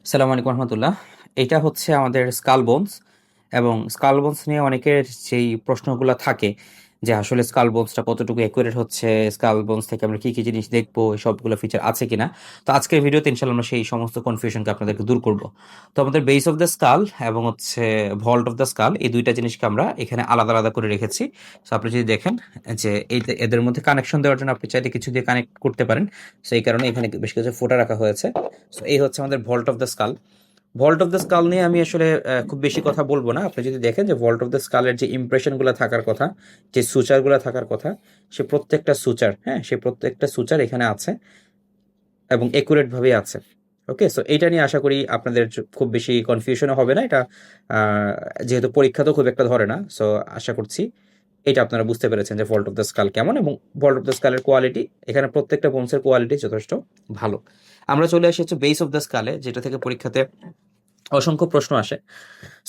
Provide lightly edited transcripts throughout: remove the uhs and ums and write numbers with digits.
সালাম আলাইকুম রহমতুল্লাহ। এটা হচ্ছে আমাদের স্কাল বোনস, এবং স্কাল বোনস নিয়ে অনেকের যেই প্রশ্নগুলো থাকে যে আসলে স্কাল বোনসটা কতটুকু অ্যাকুরেট হচ্ছে, স্কাল বোনস থেকে আমরা কি কি জিনিস দেখবো, সবগুলো ফিচার আছে কিনা। তো আজকের ভিডিওতে ইনশাল্লাহ আমরা সেই সমস্ত কনফিউশনকে আপনাদেরকে দূর করব। তো আমাদের বেস অফ দ্য স্কাল এবং হচ্ছে ভল্ট অফ দ্য স্কাল, এই দুইটা জিনিসকে আমরা এখানে আলাদা আলাদা করে রেখেছি। তো আপনি যদি দেখেন যে এই এদের মধ্যে কানেকশন দেওয়ার জন্য আপনি চাইলে কিছু দিয়ে কানেক্ট করতে পারেন। সেই কারণে এখানে বেশ কিছু ফোঁটা রাখা হয়েছে। সো এই হচ্ছে আমাদের vault of the skull. Vault of the skull নিয়ে আমি আসলে খুব বেশি কথা বলবো না। আপনি যদি দেখেন যে ভল্ট অফ দ্য স্কালের যে ইমপ্রেশনগুলো থাকার কথা, যে সুচারগুলো থাকার কথা, সে প্রত্যেকটা সুচার, হ্যাঁ, সে প্রত্যেকটা সুচার এখানে আছে এবং একুরেট ভাবে আছে। ওকে, সো এইটা নিয়ে আশা করি আপনাদের খুব বেশি কনফিউশনও হবে না। এটা যেহেতু পরীক্ষা তো খুব একটা ধরে না, সো আশা করছি এটা আপনারা বুঝতে পেরেছেন যে ভল্ট অফ দ্য স্কাল কেমন এবং ভল্ট অফ দ্য স্কালের কোয়ালিটি, এখানে প্রত্যেকটা বোনসের কোয়ালিটি যথেষ্ট ভালো। আমরা চলে আসি হচ্ছে বেস অফ দ্য স্কালে, যেটা থেকে পরীক্ষাতে অসংখ্য প্রশ্ন আসে।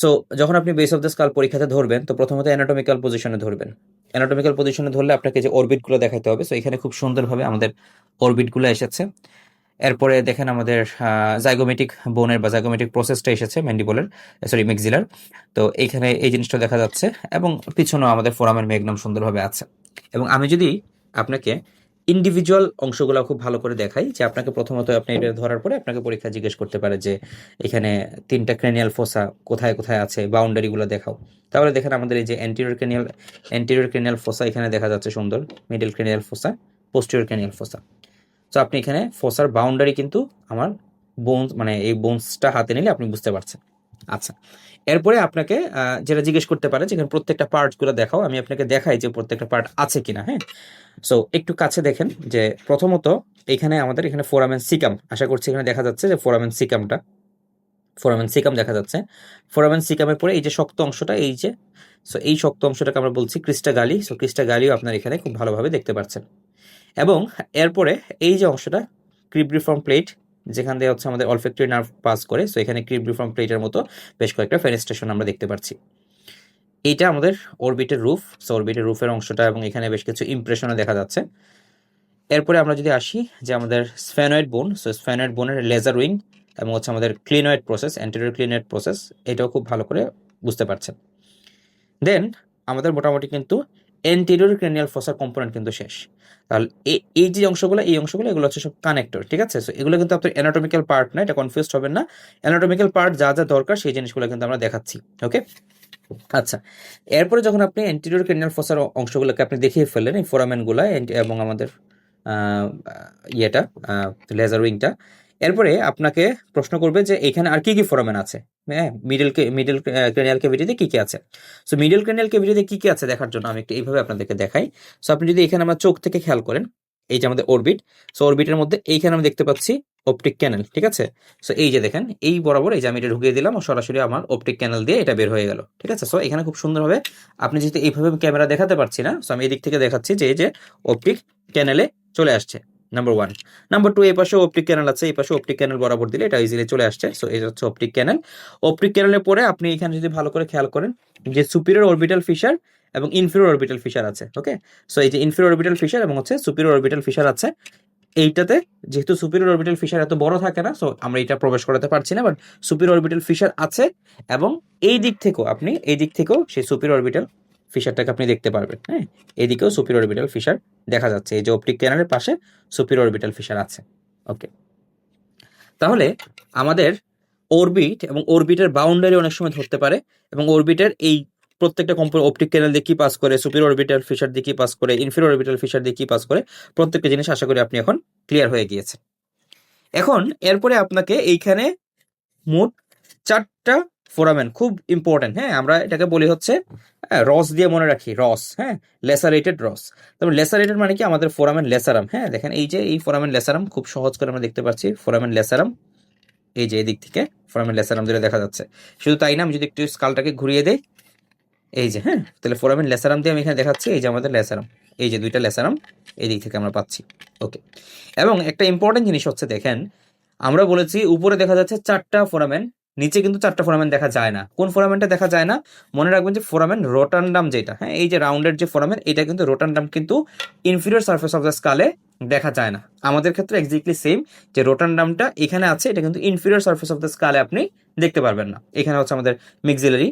সো যখন আপনি বেস অফ দ্য স্কাল পরীক্ষাতে ধরবেন, তো প্রথমত অ্যানাটমিক্যাল পজিশনে ধরবেন। অ্যানাটমিক্যাল পজিশনে ধরলে আপনাকে যে অরবিটগুলো দেখাতে হবে, সো এখানে খুব সুন্দরভাবে আমাদের অরবিটগুলো এসেছে। এরপরে দেখেন আমাদের জাইগোমেটিক বোনের বা জাইগোমেটিক প্রসেসটা এসেছে ম্যান্ডিবলের, সরি ম্যাক্সিলার। তো এইখানে এই জিনিসটা দেখা যাচ্ছে এবং পিছনেও আমাদের ফোরামের ম্যাগনাম সুন্দরভাবে আছে। এবং আমি যদি আপনাকে ইন্ডিভিজুয়াল অংশগুলো খুব ভালো করে দেখাই, যে আপনাকে প্রথমত আপনি এটা ধরার পরে আপনাকে পরীক্ষা জিজ্ঞেস করতে পারে যে এখানে তিনটা ক্রেনিয়াল ফোসা কোথায় কোথায় আছে, বাউন্ডারিগুলো দেখাও। তাহলে দেখেন আমাদের এই যে অ্যান্টিরিয়র ক্রেনিয়াল ফোসা এখানে দেখা যাচ্ছে সুন্দর, মিডল ক্রেনিয়াল ফোসা, পোস্টেরিয়র ক্রেনিয়াল ফোসা। তো আপনি এখানে ফোসার বাউন্ডারি কিন্তু আমার বোনস, মানে এই বোনসটা হাতে নিলে আপনি বুঝতে পারছেন। আচ্ছা, এরপরে আপনাকে যেটা জিজ্ঞেস করতে পারে, যেখানে প্রত্যেকটা পার্টগুলো দেখাও, আমি আপনাকে দেখাই যে প্রত্যেকটা পার্ট আছে কিনা। হ্যাঁ, সো একটু কাছে দেখেন যে প্রথমত এখানে আমাদের এখানে ফোরামেন সিকাম, আশা করছি এখানে দেখা যাচ্ছে যে ফোরামেন সিকামটা, ফোরামেন সিকাম দেখা যাচ্ছে। ফোরামেন সিকামের পরে এই যে শক্ত অংশটা, এই যে, সো এই শক্ত অংশটাকে আমরা বলছি ক্রিস্টা গালি। সো ক্রিস্টা গালিও আপনার এখানে খুব ভালোভাবে দেখতে পাচ্ছেন। এবং এরপরে এই যে অংশটা ক্রিব্রিফর্ম প্লেট, যেখান দিয়ে হচ্ছে আমাদের অলফ্যাক্টরি নার্ভ পাস করে, সো এখানে ক্রিব্রিফর্ম প্লেটের মতো বেশ কয়েকটা ফেনেস্ট্রেশন আমরা দেখতে পাচ্ছি। এইটা আমাদের অরবিটের রুফ, সো অরবিটের রুফের অংশটা, এবং এখানে বেশ কিছু ইমপ্রেশনও দেখা যাচ্ছে। এরপরে আমরা যদি আসি যে আমাদের স্ফেনয়েড বোন, সো স্ফেনয়েড বোনের লেজার উইং এবং হচ্ছে আমাদের ক্লিনয়েড প্রসেস, অ্যান্টেরিয়র ক্লিনয়েড প্রসেস, এটাও খুব ভালো করে বুঝতে পারছেন। দেন আমাদের মোটামুটি কিন্তু এন্টেরিয়র ক্রেনিয়াল ফসার কম্পোনেন্ট কিন্তু শেষ। তাহলে এই যে অংশগুলো, এই অংশগুলো এগুলো হচ্ছে সব কানেক্টর, ঠিক আছে। সো এগুলো কিন্তু আপনার অ্যানাটমিক্যাল পার্ট না, এটা কনফিউজ হবেন না। অ্যানাটমিক্যাল পার্ট যা যা দরকার সেই জিনিসগুলো কিন্তু আমরা দেখাচ্ছি। ওকে, আচ্ছা, এরপরে যখন আপনি এন্টেরিয়র ক্রেনিয়াল ফসার অংশগুলোকে আপনি দেখিয়ে ফেললেন, এই ফোরামেনগুলা এবং আমাদের ইয়েটা, লেজার উইংটা, এরপরে আপনাকে প্রশ্ন করবে যে এখানে আর কি কি ফোরামেন আছে। হ্যাঁ, মিডল ক্রেনিয়াল ক্যাভিটিতে কি কি আছে। সো মিডল ক্রেনিয়াল ক্যাভিটিতে কি কি আছে দেখার জন্য আমি একটু এইভাবে আপনাদেরকে দেখাই। সো আপনি যদি এখানে আমার চোখ থেকে খেয়াল করেন, এই যে আমাদের অরবিট, সো অরবিটের মধ্যে এইখানে আমি দেখতে পাচ্ছি অপটিক ক্যানেল, ঠিক আছে। সো এই যে দেখেন, এই বরাবর এই যে আমি এটা ঢুকিয়ে দিলাম, সরাসরি আমার অপটিক ক্যানেল দিয়ে এটা বের হয়ে গেল, ঠিক আছে। সো এখানে খুব সুন্দরভাবে, আপনি যেহেতু এইভাবে ক্যামেরা দেখাতে পারছি না, সো আমি এদিক থেকে দেখাচ্ছি যে এই যে অপটিক ক্যানেলে চলে আসছে, নাম্বার ওয়ান। নাম্বার টু, এই পাশে অপটিক ক্যানেল আছে, এই পাশে অপটিক ক্যানেল বরাবর দিলে এটা ইজিলি চলে আসছে। সো এই হচ্ছে অপটিক ক্যানেল। অপটিক ক্যানেলের পরে আপনি এখানে যদি ভালো করে খেয়াল করেন যে সুপিরিয়র অরবিটাল ফিশার এবং ইনফিরিয়র অরবিটাল ফিশার আছে। ওকে, সো এই যে ইনফিরিয়র অরবিটাল ফিশার এবং হচ্ছে সুপিরিয়র অরবিটাল ফিশার আছে। এইটাতে যেহেতু সুপিরিয়র অরবিটাল ফিশার এত বড় থাকে না, সো আমরা এটা প্রবেশ করাতে পারছি না, বাট সুপিরিয়র অরবিটাল ফিশার আছে। এবং এই দিক থেকেও আপনি, এই দিক থেকেও সেই সুপিরিয়র অরবিটাল ফিশারটাকে আপনি দেখতে পারবেন। হ্যাঁ, এদিকেও সুপিরিয়র অরবিটাল ফিশার দেখা যাচ্ছে, এই যে অপটিক ক্যানালের পাশে সুপিরিয়র অরবিটাল ফিশার আছে। ওকে, তাহলে আমাদের অরবিট এবং অরবিটের বাউন্ডারি অনেক সময় ধরতে পারে, এবং অরবিটের এই প্রত্যেকটা কম্পোনেন্ট অপটিক ক্যানেল দিয়ে কি পাস করে, সুপিরিয়র অরবিটাল ফিশার দিয়ে কি পাস করে, ইনফিরিয়র অরবিটাল ফিশার দিয়ে কি পাস করে, প্রত্যেকটা জিনিস আশা করি আপনি এখন ক্লিয়ার হয়ে গিয়েছে। এখন এরপরে আপনাকে এইখানে মোট 4টা ফোরামেন খুব ইম্পর্টেন্ট। হ্যাঁ, আমরা এটাকে বলি হচ্ছে রস দিয়ে মনে রাখি, রস। হ্যাঁ, লেসারেটেড রস। তবে লেসারেটেড মানে কি, আমাদের ফোরামেন লেসারাম। হ্যাঁ, দেখেন এই যে এই ফোরামেন লেসারাম খুব সহজ করে আমরা দেখতে পাচ্ছি, ফোরামেন লেসারাম এই যে এদিক থেকে ফোরামেন লেসারাম ধরে দেখা যাচ্ছে। শুধু তাই না, আমি যদি একটু স্কালটাকে ঘুরিয়ে দেই, এই যে, হ্যাঁ, তাহলে ফোরামেন লেসারাম দিয়ে আমি এখানে দেখাচ্ছি, এই যে আমাদের লেসারাম, এই যে দুইটা লেসারাম এই দিক থেকে আমরা পাচ্ছি। ওকে, এবং একটা ইম্পর্টেন্ট জিনিস হচ্ছে দেখেন, আমরা বলেছি উপরে দেখা যাচ্ছে 4টা ফোরামেন, নিচে কিন্তু 4টা ফোরামেন দেখা যায় না। কোন ফোরামেনটা দেখা যায় না? মনে রাখবেন যে ফোরামেন রোটান্ডাম যেটা, হ্যাঁ, এই যে রাউন্ডের যে ফোরামেন, এটা কিন্তু রোটান্ডাম কিন্তু ইনফিরিয়র সারফেস অফ দ্য স্কালে দেখা যায় না। আমাদের ক্ষেত্রে এক্স্যাক্টলি সেম, যে রোটান্ডামটা এখানে আছে, এটা কিন্তু ইনফিরিয়র সারফেস অফ দ্য স্কালে আপনি দেখতে পারবেন না। এখানে হচ্ছে আমাদের মিক্সিলারি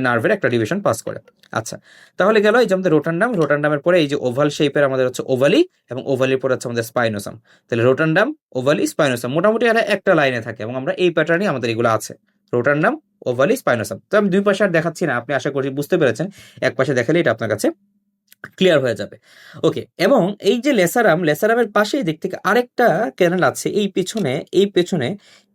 নার্ভের একটা ডিভিশন পাস করে। আচ্ছা, তাহলে গেল এই যে আমাদের রোটান্ডাম, রোটান্ডামের পরে এই যে ওভাল শেপের আমাদের হচ্ছে ওভালি, এবং ওভালির পরে হচ্ছে আমাদের স্পাইনোসাম। তাহলে রোটান্ডাম, ওভালি, স্পাইনোসাম মোটামুটি এরা একটা লাইনে থাকে, এবং আমরা এই প্যাটার্নই আমাদের এগুলো আছে, রোটান্ডাম, ওভালি, স্পাইনোসাম। তো আমি দুই পাশে আর দেখাচ্ছি না, আপনি আশা করি বুঝতে পেরেছেন। এক পাশে দেখালে এটা আপনার কাছে ক্লিয়ার হয়ে যাবে। ওকে, এবং এই যে লেসারাম, লেসারামের পাশে দিক থেকে আরেকটা ক্যানেল আছে এই পেছনে, এই পেছনে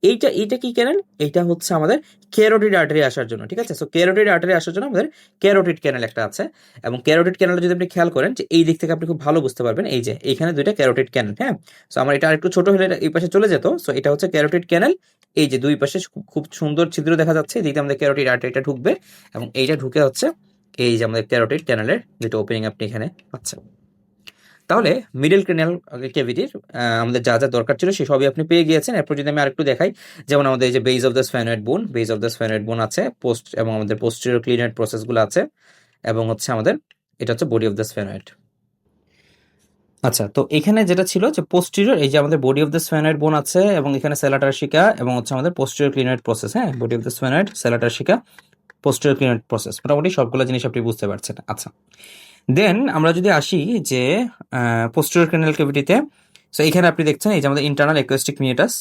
এইটা, এইটা কি ক্যানেল? এইটা হচ্ছে আমাদের ক্যারোটিড আর্টারি আসার জন্য, ঠিক আছে? সো ক্যারোটিড আর্টারি আসার জন্য আমাদের ক্যারোটিড ক্যানেল একটা আছে, এবং ক্যারোটিড ক্যানেলটা যদি আপনি খেয়াল করেন যে এই দিক থেকে আপনি খুব ভালো বুঝতে পারবেন, এই যে এইখানে দুইটা ক্যারোটিড ক্যানেল, হ্যাঁ। সো আমার এটা আরেকটু ছোট হলে এই পাশে চলে যেত। সো এটা হচ্ছে ক্যারোটিড ক্যানেল, এই যে দুই পাশে খুব সুন্দর ছিদ্র দেখা যাচ্ছে, এদিকে আমাদের ক্যারোটিড আর্টারিটা ঢুকবে, এবং এইটা ঢুকে হচ্ছে এই যে আমাদের ক্যারোটিড ক্যানেলের যেটা ওপেনিং আপনি এখানে পাচ্ছেন। তাহলে মিডল ক্রেনিয়াল ক্যাভিটির আমাদের যা যা দরকার ছিল সে সবই আপনি পেয়ে গিয়েছেন। এরপর যদি আমি আরেকটু দেখাই, যেমন আমাদের এই যে বেজ অফ দ্য স্ফেনয়েড বোন, বেজ অফ দ্য স্ফেনয়েড বোন আছে, পোস্ট এবং আমাদের পোস্টেরিয়র ক্লিনয়েড প্রসেসগুলো আছে, এবং হচ্ছে আমাদের এটা হচ্ছে বডি অফ দ্য স্ফেনয়েড। আচ্ছা, তো এখানে যেটা ছিল যে পোস্টেরিয়র, এই যে আমাদের বডি অফ দ্য স্ফেনয়েড বোন আছে, এবং এখানে সেলা টারসিকা, এবং হচ্ছে আমাদের পোস্টেরিয়র ক্লিনয়েড প্রসেস, হ্যাঁ, body of the sphenoid, sella turcica, posterior clinoid process, মোটামুটি সবগুলো জিনিস আপনি বুঝতে পারছেন। আচ্ছা, দেন আমরা যদি আসি যে পোস্টেরিয়র ক্রেনিয়াল ক্যাভিটিতে, সো এখানে আপনি দেখছেন এই যে আমাদের ইন্টারনাল অ্যাকোয়াস্টিক মিয়েটাস,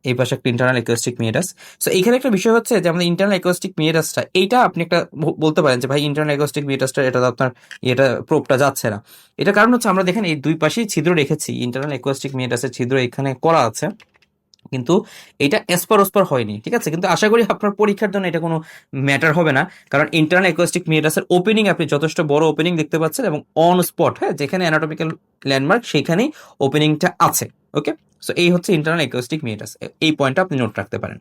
এই পাশে একটা ইন্টারনাল অ্যাকোয়াস্টিক মিয়েটাস। সো এইখানে একটা বিষয় হচ্ছে যে আমাদের ইন্টারনাল অ্যাকোয়াস্টিক মিয়েটাসটা, এইটা আপনি একটা বলতে পারেন যে ভাই ইন্টারনাল অ্যাকোয়াস্টিক মিয়েটাসটা, এটা তো আপনার এটা প্রোবটা যাচ্ছে না। এটা কারণ হচ্ছে আমরা দেখেন এই দুই পাশেই ছিদ্র রেখেছি, ইন্টারনাল অ্যাকোয়াস্টিক মিয়েটাসের ছিদ্র এখানে করা আছে, কিন্তু এটা এসপার ওসপার হয়নি, ঠিক আছে? কিন্তু আশা করি আপনার পরীক্ষার জন্য এটা কোনো ম্যাটার হবে না, কারণ ইন্টারনাল অ্যাকোয়াস্টিক মিয়েটাসের ওপেনিং আপনি যথেষ্ট বড় ওপেনিং দেখতে পাচ্ছেন, এবং অন স্পট, হ্যাঁ, যেখানে অ্যানাটমিক্যাল ল্যান্ডমার্ক সেখানেই ওপেনিংটা আছে। ওকে, সো এই হচ্ছে ইন্টারনাল অ্যাকোয়াস্টিক মিয়েটাস, এই পয়েন্টটা আপনি নোট রাখতে পারেন।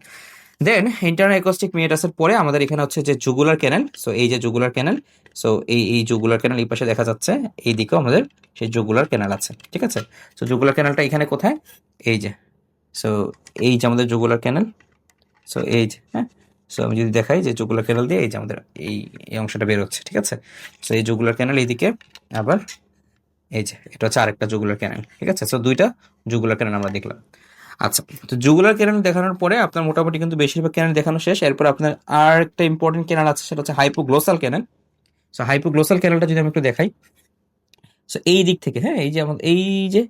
দেন ইন্টারনাল অ্যাকোয়াস্টিক মিয়েটাসের পরে আমাদের এখানে হচ্ছে যে জুগুলার ক্যানেল। সো এই যে জুগুলার ক্যানেল, সো এই জুগুলার ক্যানেল এই পাশে দেখা যাচ্ছে, এই দিকেও আমাদের সেই জুগুলার ক্যানেল আছে, ঠিক আছে? সো জুগুলার ক্যানেলটা এখানে কোথায়? এই যে, সো এই যে আমাদের জুগুলার ক্যানেল, সো এই যে, হ্যাঁ, সো আমি যদি দেখাই যে জুগুলার ক্যানেল দিয়ে এই যে আমাদের এই অংশটা বের হচ্ছে, ঠিক আছে? সো এই জুগুলার ক্যানেল এইদিকে, আবার এই যে এটা হচ্ছে আরেকটা জুগুলার ক্যানেল, ঠিক আছে? সো দুইটা জুগুলার ক্যানেল আমরা দেখলাম। আচ্ছা, তো জুগুলার ক্যানেল দেখানোর পরে আপনার মোটামুটি কিন্তু বেশিরভাগ ক্যানেল দেখানো শেষ। এরপর আপনার আর একটা ইম্পর্টেন্ট ক্যানেল আছে, সেটা হচ্ছে হাইপোগ্লোসাল ক্যানেল। সো হাইপোগ্লোসাল ক্যানেলটা যদি আমি একটু দেখাই, সো এই দিক থেকে, হ্যাঁ, এই যে আমাদের এই যে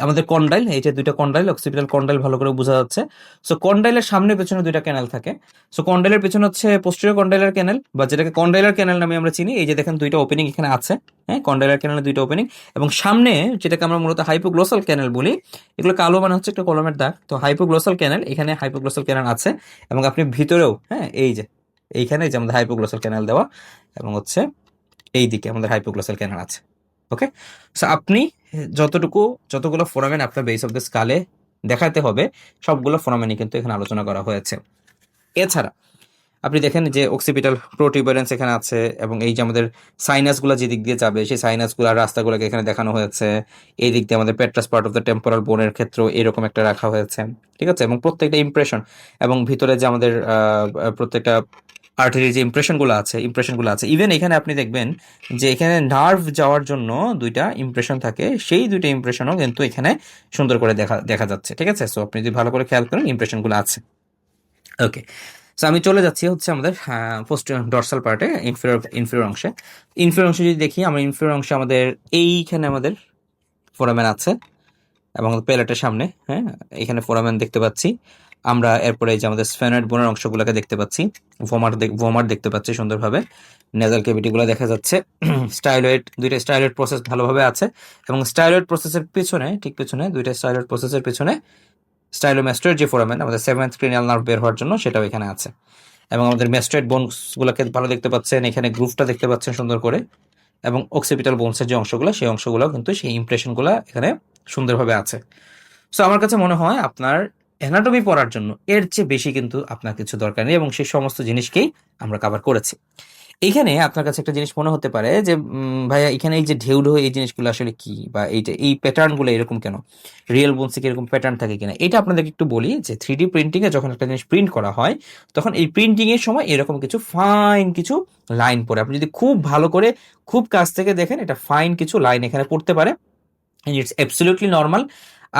আমাদের কন্ডাইল, এই যে দুইটা কন্ডাইল, অক্সিপিটাল কন্ডাইল ভালো করে বোঝা যাচ্ছে। সো কন্ডাইলের সামনে পেছনে দুইটা ক্যানেল থাকে। সো কন্ডাইলের পেছনে হচ্ছে পোস্টেরিয়র কন্ডাইলার ক্যানেল, বা যেটাকে কন্ডাইলার ক্যানেল নামে আমরা চিনি। এই যে দেখেন দুইটা ওপেনিং এখানে আছে, হ্যাঁ, কন্ডাইলার ক্যানেলের দুইটা ওপেনিং, এবং সামনে যেটাকে আমরা মূলত হাইপোগ্লোসাল ক্যানেল বলি, এগুলো কালো মানে হচ্ছে একটা কলমের দাগ। তো হাইপোগ্লোসাল ক্যানেল, এখানে হাইপোগ্লোসাল ক্যানেল আছে, এবং আপনি ভিতরেও, হ্যাঁ, এই যে এইখানে যে আমাদের হাইপোগ্লোসাল ক্যানেল দেওয়া, এবং হচ্ছে এই দিকে আমাদের হাইপোগ্লোসাল ক্যানেল আছে। ওকে, সো আপনি যতগুলো ফোরামেন আপনার বেস অফ দ্য স্কালে দেখাতে হবে, সবগুলো ফোরামেনই কিন্তু এখানে আলোচনা করা হয়েছে। এছাড়া আপনি দেখেন যে অক্সিপিটাল প্রোটিউবারেন্স এখানে আছে, এবং এই যে আমাদের সাইনাসগুলো যে দিক দিয়ে যাবে, সেই সাইনাসগুলোর রাস্তাগুলোকে এখানে দেখানো হয়েছে। এই দিক দিয়ে আমাদের পেট্রাস পার্ট অফ দ্য টেম্পোরাল বোনের ক্ষেত্রেও এরকম একটা রাখা হয়েছে, ঠিক আছে? এবং প্রত্যেকটা ইমপ্রেশন, এবং ভিতরে যে আমাদের প্রত্যেকটা আর্টারির যে ইমপ্রেশনগুলো আছে, ইভেন এখানে আপনি দেখবেন যে এখানে নার্ভ যাওয়ার জন্য দুইটা ইমপ্রেশন থাকে, সেই দুইটা ইমপ্রেশনও কিন্তু এখানে সুন্দর করে দেখা যাচ্ছে, ঠিক আছে? সো আপনি যদি ভালো করে খেয়াল করেন, ইমপ্রেশনগুলো আছে। ওকে, সো আমি চলে যাচ্ছি হচ্ছে আমাদের পোস্ট ডর্সাল পার্টে, ইনফিরিয়র অংশে। ইনফিরিয়র অংশে যদি দেখি, আমরা ইনফিরিয়র অংশে আমাদের এইখানে আমাদের ফোরামেন আছে, এবং প্যালেটের সামনে, হ্যাঁ, এখানে ফোরামেন দেখতে পাচ্ছি আমরা। এরপরে এই যে আমাদের স্ফেনয়েড বোনের অংশগুলোকে দেখতে পাচ্ছি, ভোমার দেখতে পাচ্ছি সুন্দরভাবে, নেজাল ক্যাভিটিগুলো দেখা যাচ্ছে। দুইটা স্টাইলয়েড প্রসেস ভালোভাবে আছে, এবং স্টাইলয়েড প্রসেসের পিছনে, ঠিক পিছনে, দুইটা স্টাইলয়েড প্রসেসের পিছনে স্টাইলোম্যাস্টয়েড যে ফোরামেন আমাদের সেভেন্থ ক্রেনিয়াল নার্ভ বের হওয়ার জন্য, সেটাও এখানে আছে। এবং আমাদের ম্যাস্টয়েড বোনসগুলোকে ভালো দেখতে পাচ্ছেন, এখানে গ্রুপটা দেখতে পাচ্ছেন সুন্দর করে, এবং অক্সিপিটাল বোনসের যে অংশগুলো, সেই অংশগুলো কিন্তু সেই ইমপ্রেশনগুলো এখানে সুন্দরভাবে আছে। সো আমার কাছে মনে হয় আপনার অ্যানাটমি পড়ার জন্য এর চেয়ে বেশি কিন্তু আপনার কিছু দরকার নেই, এবং সেই সমস্ত জিনিসকেই আমরা কভার করেছি। এইখানে আপনার কাছে একটা জিনিস মনে হতে পারে যে ভাইয়া এখানে এই যে ঢেউ ঢেউ এই জিনিসগুলো আসলে কি, বা এইটা এই প্যাটার্ন গুলো এরকম কেন, রিয়েল বোনসে কি এরকম প্যাটার্ন থাকে কিনা। এটা আপনাদেরকে একটু বলি যে 3D প্রিন্টিং এ যখন একটা জিনিস প্রিন্ট করা হয় তখন এই প্রিন্টিং এর সময় এরকম কিছু ফাইন কিছু লাইন পড়ে। আপনি যদি খুব ভালো করে খুব কাছ থেকে দেখেন, এটা ফাইন কিছু লাইন এখানে পড়তে পারে। It's absolutely normal.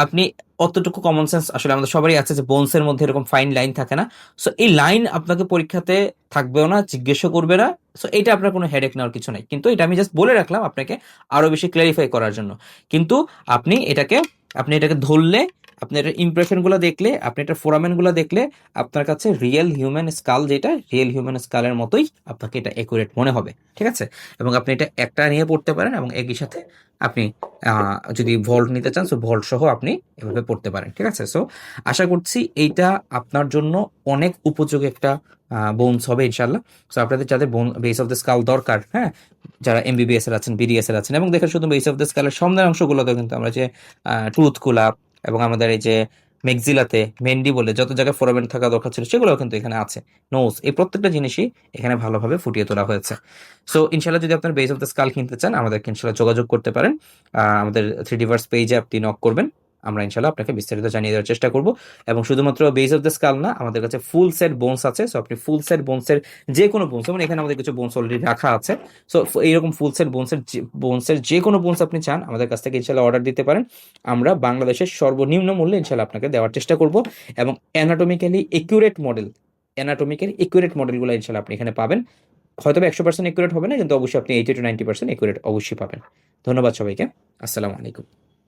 আপনি অতটুকু কমন সেন্স আসলে আমাদের সবারই আছে যে বোনসের মধ্যে এরকম ফাইন লাইন থাকে না। সো এই লাইন আপনাকে পরীক্ষাতে থাকবেও না, জিজ্ঞেসও করবে না। সো এটা আপনার কোনো হেডেক নেওয়ার কিছু নাই, কিন্তু এটা আমি জাস্ট বলে রাখলাম আপনাকে আরো বেশি ক্লারিফাই করার জন্য। কিন্তু আপনি এটাকে আপনি এটাকে ধরলে, আপনি এটার ইমপ্রেশন গুলো দেখলে, আপনি এটার ফোরামেন গুলো দেখলে আপনার কাছে রিয়েল হিউম্যান স্কাল, যেটা রিয়েল হিউম্যান স্কালের মতোই আপনাকে এটা একুরেট মনে হবে, ঠিক আছে। এবং আপনি এটা একটা নিয়ে পড়তে পারেন, এবং একই সাথে আপনি যদি ভল্ট নিতে চান, সো ভল্ট সহ আপনি এভাবে পড়তে পারেন, ঠিক আছে। সো আশা করছি এইটা আপনার জন্য অনেক উপযোগী একটা বোনস হবে ইনশাল্লাহ। সো আপনাদের যাদের বেস অফ দ্য স্কাল দরকার, হ্যাঁ, যারা এমবিবিএস এর আছেন, বিডিএস এর আছেন, এবং দেখেন শুধু বেস অফ দ্য স্কালের সামনের অংশগুলোতে কিন্তু আমরা যে টুথ গুলা এবং আমাদের এই যে মেক্সিলাতে মেন্ডি বলে যত জায়গায় ফোরামেন থাকা দরকার ছিল সেগুলোও কিন্তু এখানে আছে, নোজ, এই প্রত্যেকটা জিনিসই এখানে ভালোভাবে ফুটিয়ে তোলা হয়েছে। সো ইনশাল্লাহ যদি আপনার বেস অফ দ্য স্কাল কিনতে চান আমাদেরকে ইনশাল্লাহ যোগাযোগ করতে পারেন। আমাদের 3Dভার্স পেজে আপনি নক করবেন, আমরা ইনশাল্লাহ আপনাকে বিস্তারিত জানিয়ে দেওয়ার চেষ্টা করব। এবং শুধুমাত্র বেস অফ দ্য স্কাল না, আমাদের কাছে ফুল সেট বোনস আছে। সো আপনি ফুল সেট বোনসের যে কোনো বোনস, যেমন এখানে আমাদের কিছু বোনস অলরেডি রাখা আছে। সো এইরকম ফুল সেট বোনসের যে কোনো বোনস আপনি চান আমাদের কাছ থেকে ইনশাল্লাহ অর্ডার দিতে পারেন। আমরা বাংলাদেশের সর্বনিম্ন মূল্যে ইনশাল্লাহ আপনাকে দেওয়ার চেষ্টা করব। এবং অ্যানাটমিক্যালি একুরেট মডেলগুলো ইনশাল্লাহ আপনি এখানে পাবেন। হয়তো 100% একুরেট হবে না, কিন্তু অবশ্যই আপনি 80 to 90% একুরেট অবশ্যই পাবেন। ধন্যবাদ সবাইকে। আসসালামু আলাইকুম।